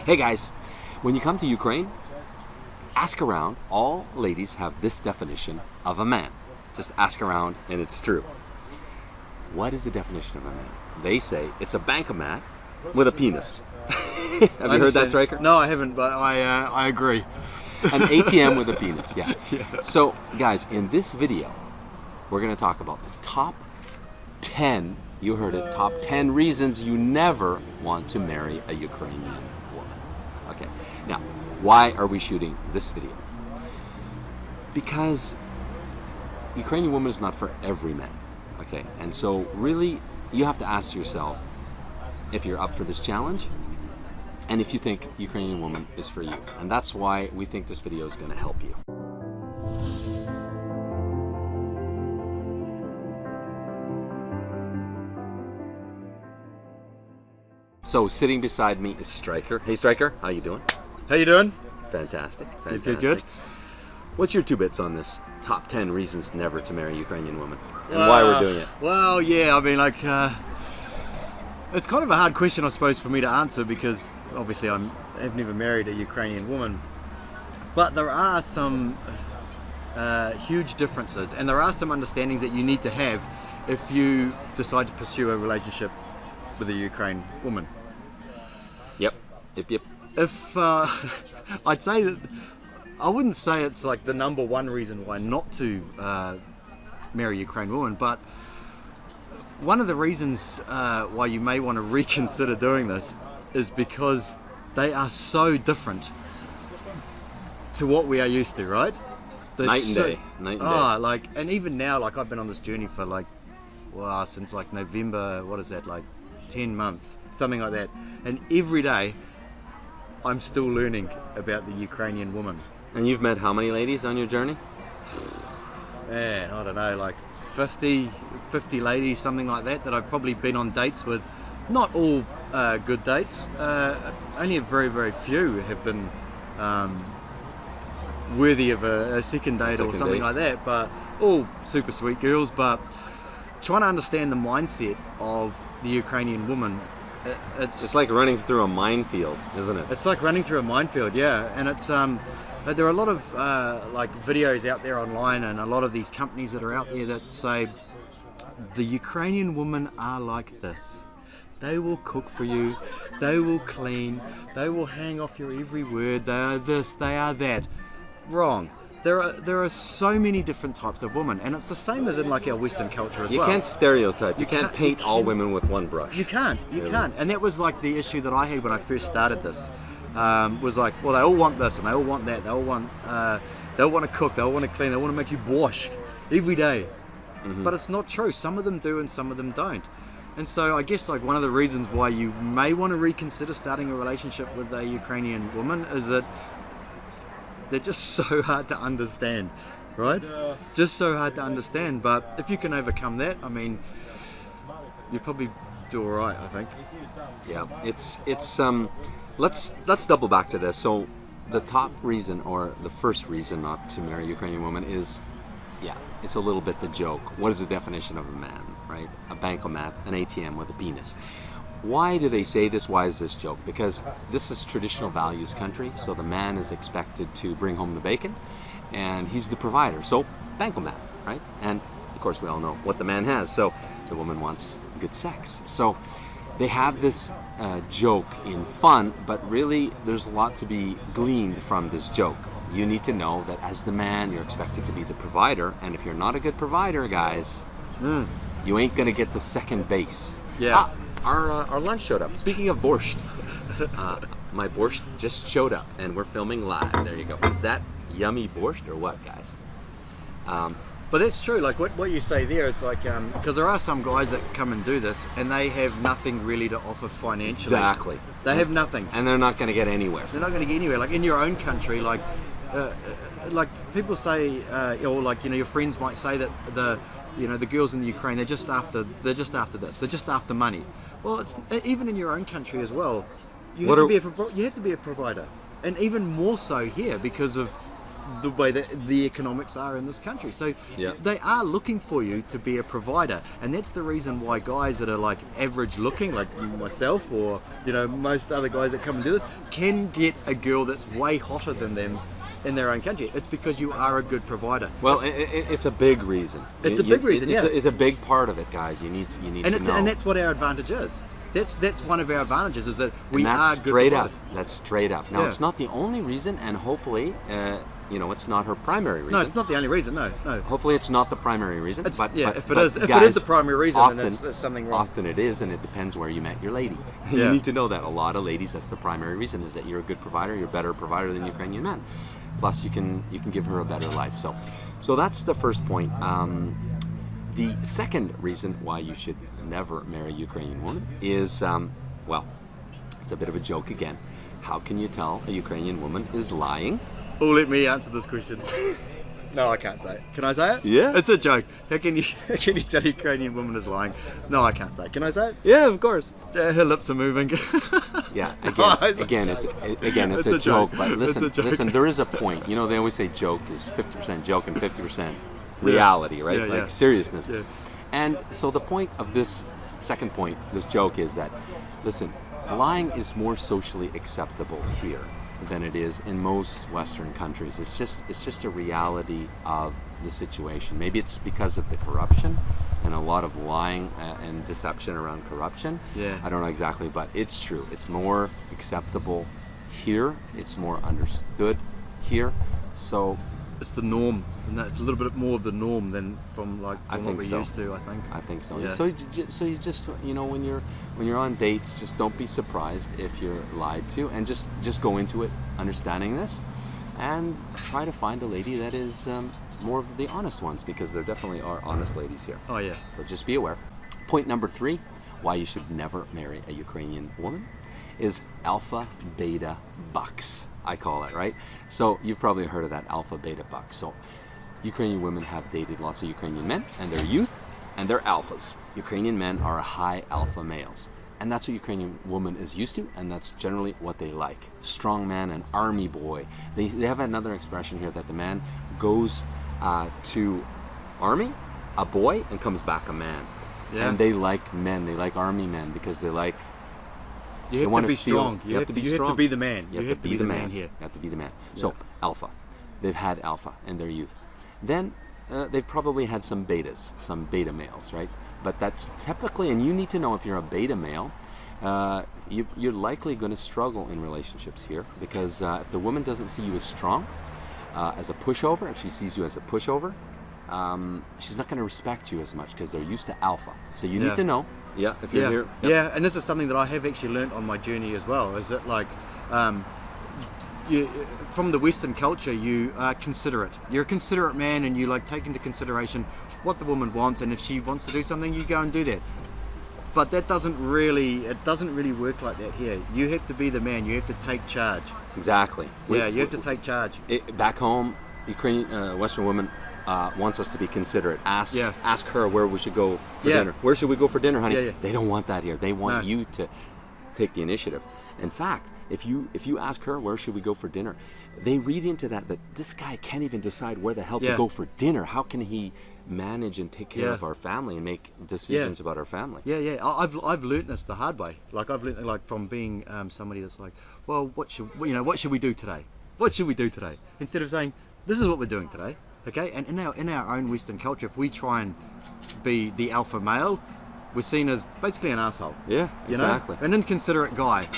Hey guys, when you come to Ukraine, ask around. All ladies have this definition of a man. Just ask around and it's true. What is the definition of a man? They say it's a bankomat with a penis. Have you heard that, Striker? No, I haven't, but I agree. An ATM with a penis, yeah. Yeah. So, guys, in this video, we're going to talk about the top 10, you heard it, top 10 reasons you never want to marry a Ukrainian woman. Okay, now, why are we shooting this video? Because Ukrainian woman is not for every man, okay? And so, really, you have to ask yourself if you're up for this challenge, and if you think Ukrainian woman is for you. And that's why we think this video is going to help you. So sitting beside me is Striker. Hey Striker, how you doing? How you doing? Fantastic. Good. What's your 2 bits on this top 10 reasons never to marry a Ukrainian woman? And why we're doing it? Well, yeah, I mean, like, it's kind of a hard question, I suppose, for me to answer because obviously I've never married a Ukrainian woman. But there are some huge differences, and there are some understandings that you need to have if you decide to pursue a relationship with a Ukrainian woman. Yep. If I'd say that I wouldn't say it's like the number one reason why not to marry a Ukrainian woman, but one of the reasons why you may want to reconsider doing this is because they are so different to what we are used to, right? Night and day. Like, and even now, like, I've been on this journey for since like November, what is that, like 10 months, something like that. And every day I'm still learning about the Ukrainian woman. And you've met how many ladies on your journey? Man, I don't know, like 50 ladies, something like that I've probably been on dates with. Not all good dates. Only a very, very few have been worthy of a second date or something like that. But all super sweet girls. But trying to understand the mindset of the Ukrainian woman, it's like running through a minefield, isn't it? It's like running through a minefield, yeah. And it's there are a lot of like videos out there online, and a lot of these companies that are out there that say the Ukrainian women are like this. They will cook for you, they will clean, they will hang off your every word, they are this, they are that. Wrong. There are so many different types of women, and it's the same as in like our Western culture as well. You can't stereotype. You can't paint all women with one brush. You can't. And that was like the issue that I had when I first started this. Was like, well, they all want this and they all want that. They all want to cook. They all want to clean. They want to make you borscht every day. Mm-hmm. But it's not true. Some of them do and some of them don't. And so I guess like one of the reasons why you may want to reconsider starting a relationship with a Ukrainian woman is that they're just so hard to understand, right? Yeah. Just so hard to understand. But if you can overcome that, I mean, you probably do all right, I think. Yeah, it's let's double back to this. So the top reason, or the first reason not to marry a Ukrainian woman is, yeah, it's a little bit the joke. What is the definition of a man, right? A bankomat, an ATM with a penis. Why do they say this? Why is this joke? Because this is traditional values country, so the man is expected to bring home the bacon, and he's the provider. So bankomat, right? And of course we all know what the man has. So the woman wants good sex. So they have this joke in fun, but really there's a lot to be gleaned from this joke. You need to know that as the man, you're expected to be the provider, and if you're not a good provider, guys, you ain't gonna get to second base. Yeah. Our lunch showed up. Speaking of borscht, my borscht just showed up, and we're filming live. There you go. Is that yummy borscht or what, guys? But that's true. Like what you say there is like, because there are some guys that come and do this, and they have nothing really to offer financially. Exactly. They have nothing, and they're not going to get anywhere. They're not going to get anywhere. Like in your own country, like people say, or like your friends might say that the girls in the Ukraine, they're just after this. They're just after money. Well, it's even in your own country as well. You have to be a provider, and even more so here because of the way that the economics are in this country. So Yeah. they are looking for you to be a provider, and that's the reason why guys that are like average looking, like myself, or most other guys that come and do this, can get a girl that's way hotter than them in their own country. It's because you are a good provider. Well, it's a big reason. It's a big reason, yeah. It's a big part of it, guys. You need to know. And that's what our advantage is. That's one of our advantages, is that we And that's are good straight up. providers. That's straight up. Now, Yeah. it's not the only reason, and hopefully, it's not her primary reason. No, it's not the only reason. No. Hopefully, it's not the primary reason. It's- but yeah, but- if it but is- if it guys, is the primary reason, then there's something wrong. Often it is, and it depends where you met your lady. You Yeah. need to know that. A lot of ladies, that's the primary reason, is that you're a good provider. You're a better provider than Ukrainian men. Plus, you can give her a better life. So that's the first point. The second reason why you should never marry a Ukrainian woman is, it's a bit of a joke again. How can you tell a Ukrainian woman is lying? Oh, let me answer this question. No, I can't say it. Can I say it? Yeah. It's a joke. How can you tell a Ukrainian woman is lying? No, I can't say it. Can I say it? Yeah, of course. Her lips are moving. Yeah, It's a again, it's a joke. But It's a joke. listen. There is a point. They always say joke is 50% joke and 50% reality, right? Yeah, like yeah. seriousness. Yeah. And so the point of this second point, this joke, is that, listen, lying is more socially acceptable here than it is in most Western countries. It's just a reality of the situation. Maybe it's because of the corruption and a lot of lying and deception around corruption. Yeah. I don't know exactly, but it's true. It's more acceptable here. It's more understood here. So It's the norm, and that's a little bit more of the norm than from what think we're so. used to. I think so. Yeah. So you just when you're on dates, just don't be surprised if you're lied to, and just go into it understanding this, and try to find a lady that is more of the honest ones, because there definitely are honest ladies here. Oh yeah. So just be aware. Point number 3, why you should never marry a Ukrainian woman, is alpha beta bucks. I call it, right? So you've probably heard of that, alpha beta buck. So Ukrainian women have dated lots of Ukrainian men, and they're youth, and they're alphas. Ukrainian men are high alpha males. And that's what Ukrainian woman is used to, and that's generally what they like. Strong man, an army boy. They have another expression here that the man goes to army, a boy, and comes back a man. Yeah. And they like men. They like army men because they like... You they have wanna to be feel- strong. You have to be strong. You have to be the man. You have to be the man here. You have to be the man. So, alpha. They've had alpha in their youth. Then they've probably had some betas, some beta males, right? But that's typically, and you need to know if you're a beta male, you're likely going to struggle in relationships here, because if the woman doesn't see you as strong, as a pushover, if she sees you as a pushover, she's not going to respect you as much, because they're used to alpha. So you need to know. Yeah, if you're here. Yep. Yeah, and this is something that I have actually learnt on my journey as well. Is that like, from the Western culture, you are considerate. You're a considerate man, and you like take into consideration what the woman wants, and if she wants to do something, you go and do that. But it doesn't really work like that here. You have to be the man. You have to take charge. Exactly. You have to take charge. Back home, Ukrainian Western woman wants us to be considerate. Ask her where we should go for dinner. Where should we go for dinner, honey? Yeah, yeah. They don't want that here. They want you to take the initiative. In fact, if you ask her where should we go for dinner, they read into that this guy can't even decide where the hell to go for dinner. How can he manage and take care of our family and make decisions about our family? Yeah. I've learnt this the hard way. Like I've learnt like from being somebody that's like, well, what should we do today? What should we do today? Instead of saying, this is what we're doing today. Okay, and in our own Western culture, if we try and be the alpha male, we're seen as basically an asshole. Yeah, exactly. An inconsiderate guy.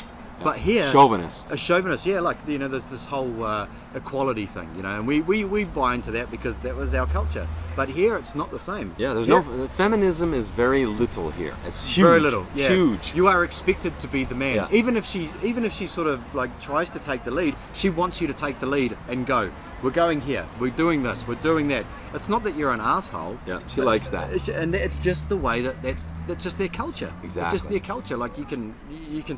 But here, chauvinist. A chauvinist, yeah, like there's this whole equality thing, and we buy into that because that was our culture. But here, it's not the same. Yeah, there's no feminism is very little here. It's huge. Very little. Yeah. Huge. You are expected to be the man. Yeah. Even if she sort of like tries to take the lead, she wants you to take the lead and go. We're going here. We're doing this. We're doing that. It's not that you're an asshole. Yeah, she likes that. And it's just the way that's just their culture. Exactly. It's just their culture. Like you can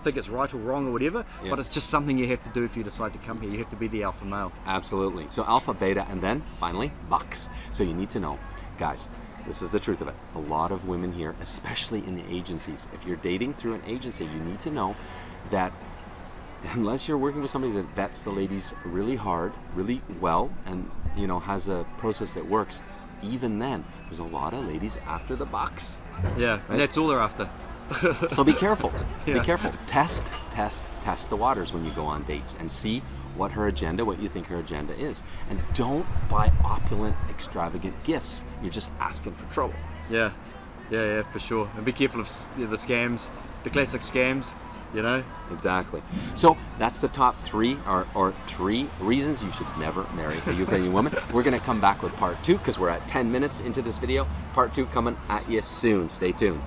think it's right or wrong or whatever, but it's just something you have to do if you decide to come here. You have to be the alpha male. Absolutely. So alpha, beta, and then finally bucks. So you need to know, guys. This is the truth of it. A lot of women here, especially in the agencies, if you're dating through an agency, you need to know that unless you're working with somebody that vets the ladies really hard, really well, and has a process that works, even then, there's a lot of ladies after the bucks. Yeah, Right? and that's all they're after. So be careful. Be Yeah. careful. Test the waters when you go on dates and see what you think her agenda is. And don't buy opulent, extravagant gifts. You're just asking for trouble. Yeah, for sure. And be careful of the scams, the classic scams. Exactly. So that's the top 3 or 3 reasons you should never marry a Ukrainian woman. We're going to come back with part 2 because we're at 10 minutes into this video. Part 2 coming at you soon. Stay tuned.